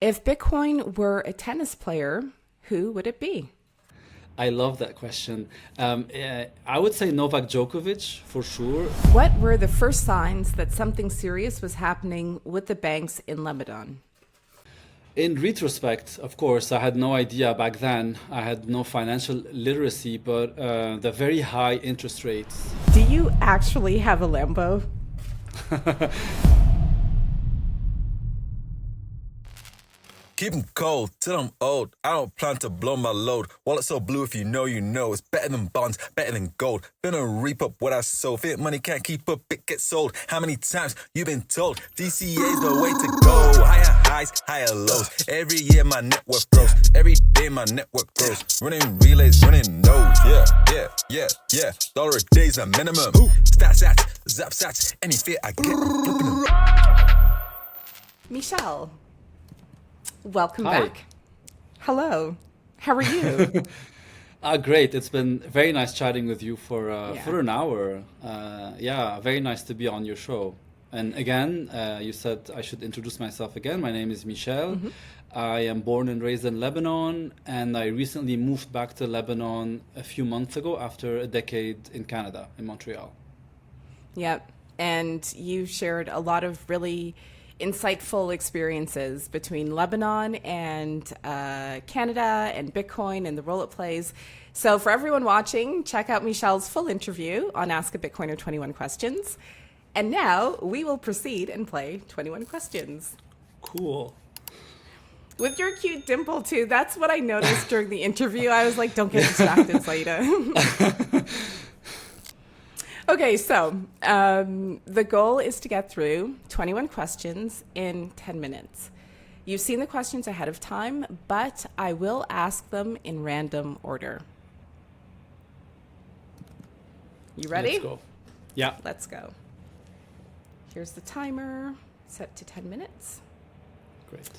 If Bitcoin were a tennis player, who would it be? I love that question. I would say Novak Djokovic for sure. What were the first signs that something serious was happening with the banks in Lebanon? In retrospect, of course, I had no idea back then. I had no financial literacy, but the very high interest rates. Do you actually have a Lambo? Keep 'em cold till I'm old. I don't plan to blow my load. Wallet so blue, if you know, you know. It's better than bonds, better than gold. Finna reap up what I sow. Fit money can't keep up, it gets sold. How many times you been told? DCA's the way to go. Higher highs, higher lows. Every year my network grows. Every day my network grows. Running relays, running nodes. Yeah. Dollar a day's a minimum. Stats, zap sats. Any fit I get, I'm flipping them. Michel, welcome Hi. back. Hello. How are you? Great. It's been very nice chatting with you Yeah. for an hour. Yeah, very nice to be on your show. And again, you said I should introduce myself again. My name is Michel. I am born and raised in Lebanon, and I recently moved back to Lebanon a few months ago after a decade in Canada, in Montreal. Yep. And you shared a lot of really insightful experiences between Lebanon and Canada and Bitcoin and the role it plays. So for everyone watching, check out Michel's full interview on Ask a Bitcoiner 21 Questions. And now we will proceed and play 21 questions. Cool. With your cute dimple too. That's what I noticed during the interview. I was like, don't get distracted, Saida. Okay, so the goal is to get through 21 questions in 10 minutes. You've seen the questions ahead of time, but I will ask them in random order. You ready? Let's go. Yeah, Let's go. Here's the timer, set to 10 minutes. great.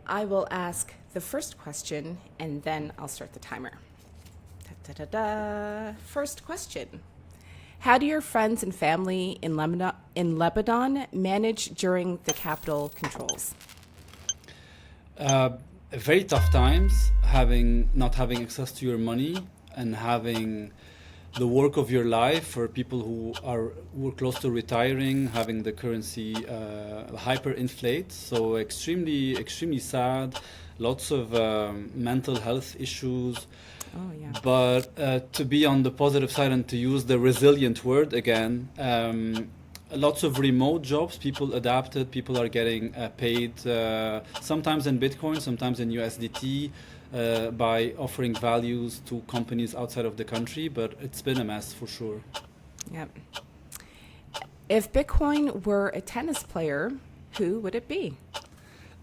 I will ask the first question, and then I'll start the timer. First question. How do your friends and family in Lebanon manage during the capital controls? Very tough times, not having access to your money and having the work of your life for people who are close to retiring, having the currency hyperinflate. So extremely sad. Lots of mental health issues. Oh, yeah. But to be on the positive side and to use the resilient word again, lots of remote jobs, people adapted, people are getting paid sometimes in Bitcoin, sometimes in USDT by offering values to companies outside of the country, but it's been a mess for sure. Yep. If Bitcoin were a tennis player, who would it be?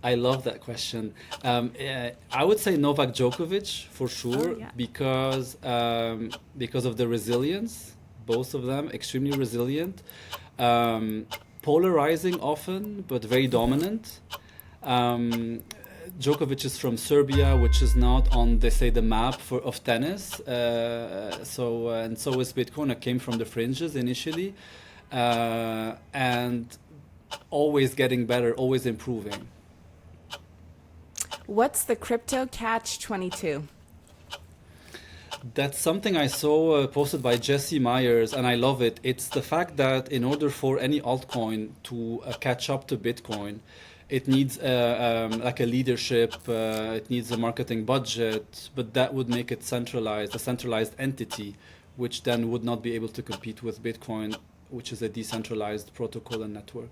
I love that question. I would say Novak Djokovic for sure, Oh, yeah. because of the resilience, both of them extremely resilient, polarizing often, but very dominant. Djokovic is from Serbia, which is not on, they say, the map of tennis. And so is Bitcoin. It came from the fringes initially, and always getting better, always improving. What's the crypto catch 22? That's something I saw posted by Jesse Myers, and I love it. It's the fact that in order for any altcoin to catch up to Bitcoin, it needs like a leadership, it needs a marketing budget, but that would make it centralized, a centralized entity, which then would not be able to compete with Bitcoin, which is a decentralized protocol and network.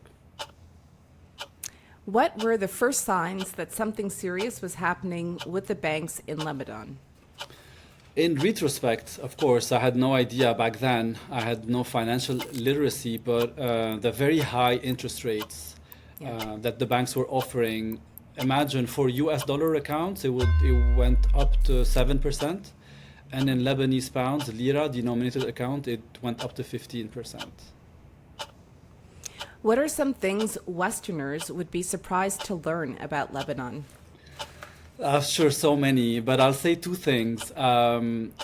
What were the first signs that something serious was happening with the banks in Lebanon? In retrospect, of course, I had no idea back then. I had no financial literacy, but the very high interest rates that the banks were offering. Imagine for US dollar accounts, it went up to 7%, and in Lebanese pounds, lira denominated account, it went up to 15%. What are some things Westerners would be surprised to learn about Lebanon? Sure, so many, but I'll say two things.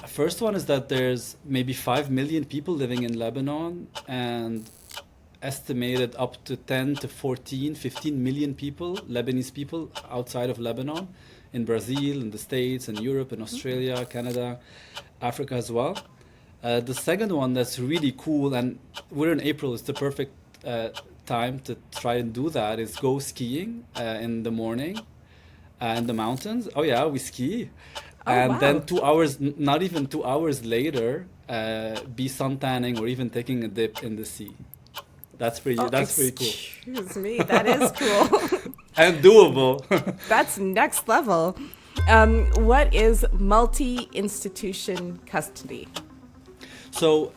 First one is that there's maybe 5 million people living in Lebanon, and estimated up to 10 to 14, 15 million people, Lebanese people outside of Lebanon, in Brazil, in the States, in Europe, in Australia, Canada, Africa as well. The second one that's really cool, and we're in April, it's the perfect time to try and do that, is go skiing in the morning in the mountains. Oh yeah, we ski. And wow. then 2 hours, not even 2 hours later, be sun tanning or even taking a dip in the sea. That's pretty cool. Excuse me, that is cool. And doable. That's next level. What is multi-institution custody? So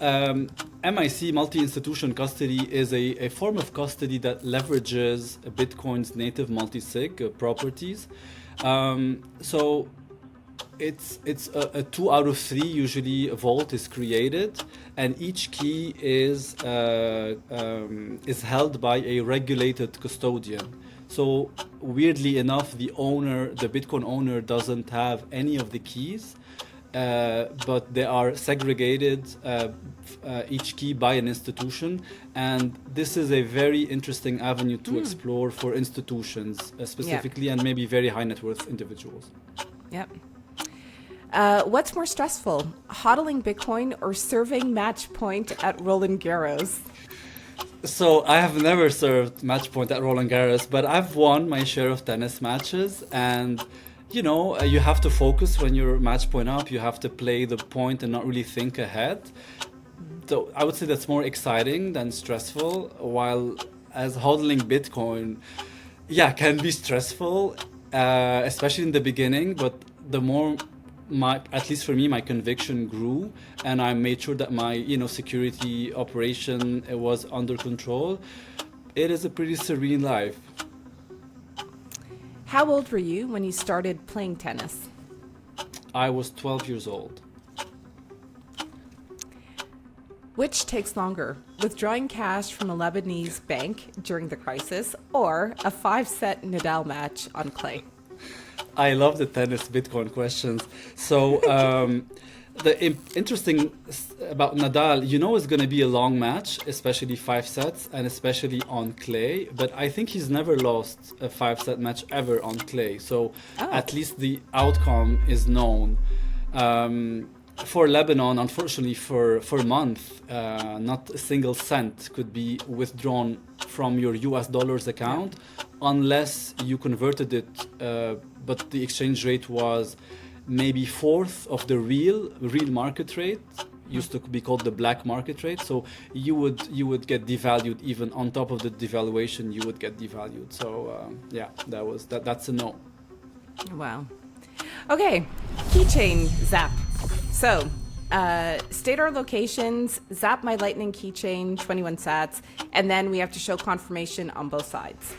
MIC, multi-institution custody, is a form of custody that leverages Bitcoin's native multi-sig properties. So it's a 2 out of 3 usually vault is created, and each key is held by a regulated custodian. So weirdly enough, the Bitcoin owner doesn't have any of the keys, but they are segregated, each key by an institution, and this is a very interesting avenue to explore for institutions specifically, and maybe very high net worth individuals. Yep. What's more stressful, hodling Bitcoin or serving match point at Roland Garros? So I have never served match point at Roland Garros, but I've won my share of tennis matches, and you know, you have to focus when you're match point up. You have to play the point and not really think ahead. So I would say that's more exciting than stressful, while as hodling Bitcoin, yeah, can be stressful, especially in the beginning, but the more at least for me, my conviction grew, and I made sure that my security operation was under control. It is a pretty serene life. How old were you when you started playing tennis? I was 12 years old. Which takes longer, withdrawing cash from a Lebanese bank during the crisis or a 5-set Nadal match on clay? I love the tennis Bitcoin questions. So the interesting about Nadal, it's going to be a long match, especially 5 sets, and especially on clay. But I think he's never lost a 5-set match ever on clay. So at least the outcome is known. For Lebanon, unfortunately, for a month, not a single cent could be withdrawn from your US dollars account unless you converted it, but the exchange rate was maybe fourth of the real market rate. Used to be called the black market rate. So you would get devalued. Even on top of the devaluation, you would get devalued. So that's a no. Wow. Okay, Keychain Zapp. So, state our locations, zap my lightning keychain, 21 sats, and then we have to show confirmation on both sides.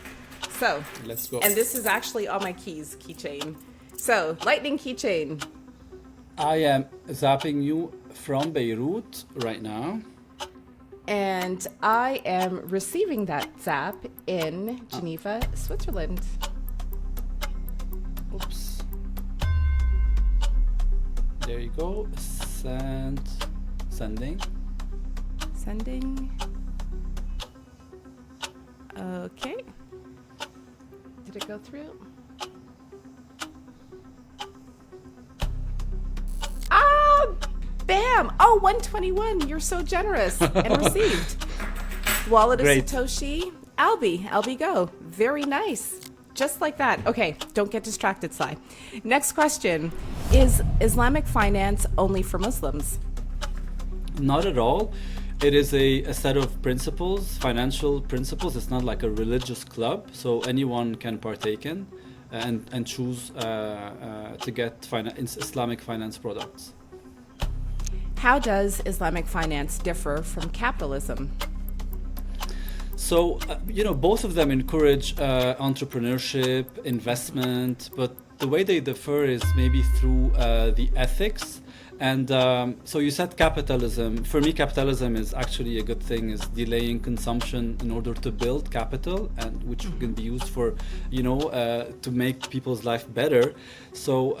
So, let's go. And this is actually on my keychain. So, lightning keychain. I am zapping you from Beirut right now. And I am receiving that zap in Geneva, Switzerland. Oops. There you go. Sending. Okay. Did it go through? Ah, bam! Oh, 121. You're so generous. And received. Wallet of Great. Satoshi. Albi, go. Very nice. Just like that. Okay, don't get distracted, Sai. Next question. Is Islamic finance only for Muslims? Not at all. It is a set of principles, financial principles. It's not like a religious club, so anyone can partake in and choose to get Islamic finance products. How does Islamic finance differ from capitalism? So, both of them encourage entrepreneurship, investment, but the way they differ is maybe through the ethics. And so you said capitalism. For me, capitalism is actually a good thing, is delaying consumption in order to build capital, and which can be used for, to make people's life better. So,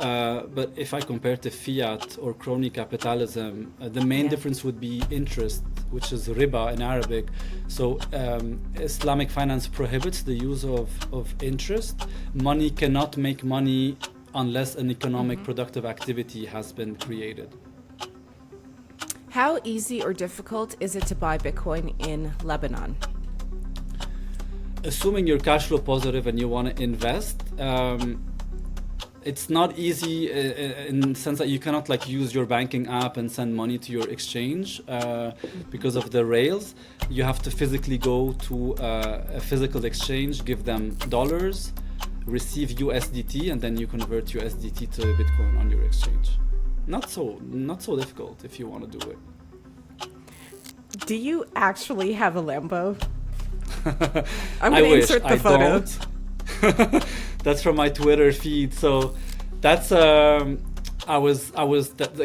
but if I compare to fiat or crony capitalism, the main difference would be interest which is riba in Arabic. So Islamic finance prohibits the use of interest. Money cannot make money unless an economic productive activity has been created. How easy or difficult is it to buy Bitcoin in Lebanon? Assuming you're cash flow positive and you want to invest, it's not easy in the sense that you cannot like use your banking app and send money to your exchange because of the rails. You have to physically go to a physical exchange, give them dollars, receive USDT, and then you convert USDT to Bitcoin on your exchange. Not so difficult if you want to do it. Do you actually have a Lambo? I'm I going to wish. insert the I photo. don't. That's from my Twitter feed. So that's the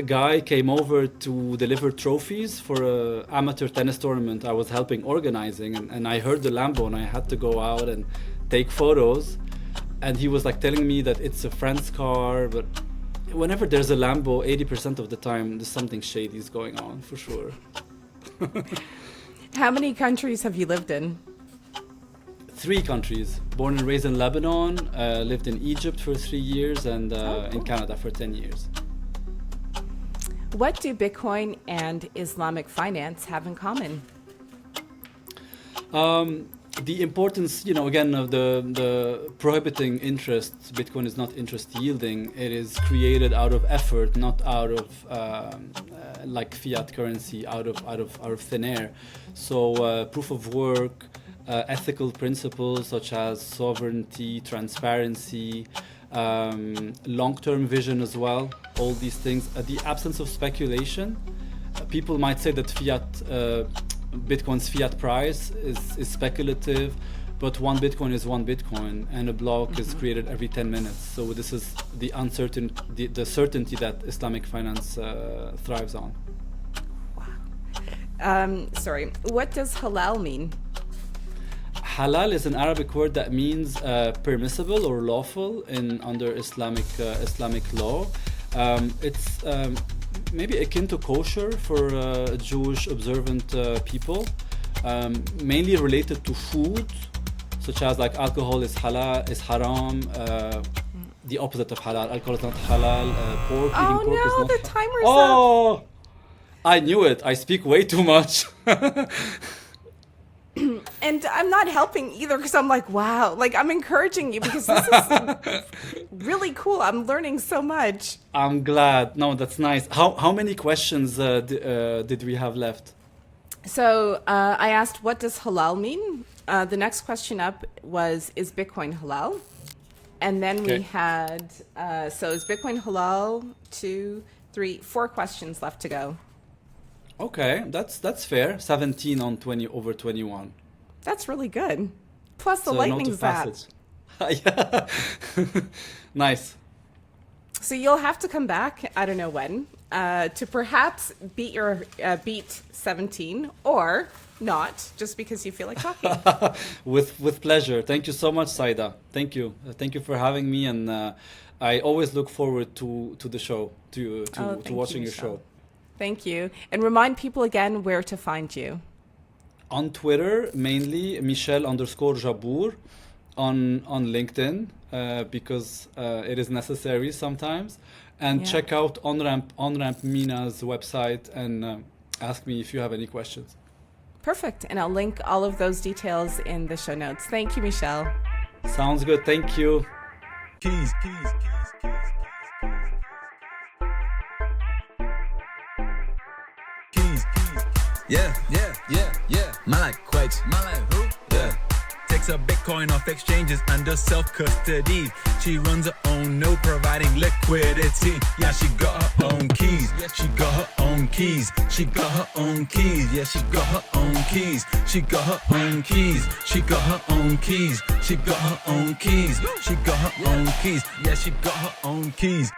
guy came over to deliver trophies for a amateur tennis tournament I was helping organizing, and I heard the Lambo and I had to go out and take photos, and he was like telling me that it's a friend's car, but whenever there's a Lambo, 80% of the time there's something shady is going on for sure. How many countries have you lived in? 3 countries. Born and raised in Lebanon, lived in Egypt for 3 years, and in Canada for 10 years. What do Bitcoin and Islamic finance have in common? The importance, again, of the prohibiting interest. Bitcoin is not interest yielding. It is created out of effort, not out of like fiat currency, out of thin air. So proof of work, ethical principles such as sovereignty, transparency, long-term vision as well. All these things. The absence of speculation. People might say that Bitcoin's fiat price is speculative, but one Bitcoin is one Bitcoin, and a block is created every 10 minutes. So this is the certainty that Islamic finance thrives on. Sorry, what does halal mean? Halal is an Arabic word that means permissible or lawful under Islamic law. It's maybe akin to kosher for Jewish observant people, mainly related to food, such as like alcohol is haram, the opposite of halal. Alcohol is not halal, pork, eating pork is not the timer's up. Oh, I knew it. I speak way too much. And I'm not helping either because I'm like, wow, like I'm encouraging you because this is really cool. I'm learning so much. I'm glad. No, that's nice. How many questions did we have left? So I asked, what does halal mean? The next question up was, is Bitcoin halal? And then we had, so is Bitcoin halal? 2, 3, 4 questions left to go. Okay, that's fair. 17 on 20 over 21. That's really good. Plus the So lightning note of zap. passage. Yeah. Nice. So you'll have to come back, I don't know when, to perhaps beat 17 or not, just because you feel like talking. With pleasure. Thank you so much, Saida. Thank you. Thank you for having me, and I always look forward to the show, to watching your show. Thank you. And remind people again where to find you. On Twitter, mainly Michel_Jabbour. On LinkedIn, because it is necessary sometimes. And check out Onramp MENA's website and ask me if you have any questions. Perfect. And I'll link all of those details in the show notes. Thank you, Michel. Sounds good. Thank you. Keys. Yeah. Man like quakes. Man like who? Yeah. Takes her Bitcoin off exchanges under self-custody. She runs her own node, providing liquidity. Yeah, she got her own keys. She got her own keys. She got her own keys. Yeah, she got her own keys. She got her own keys. She got her own keys. She got her own keys. She got her own keys. Yeah, she got her own keys.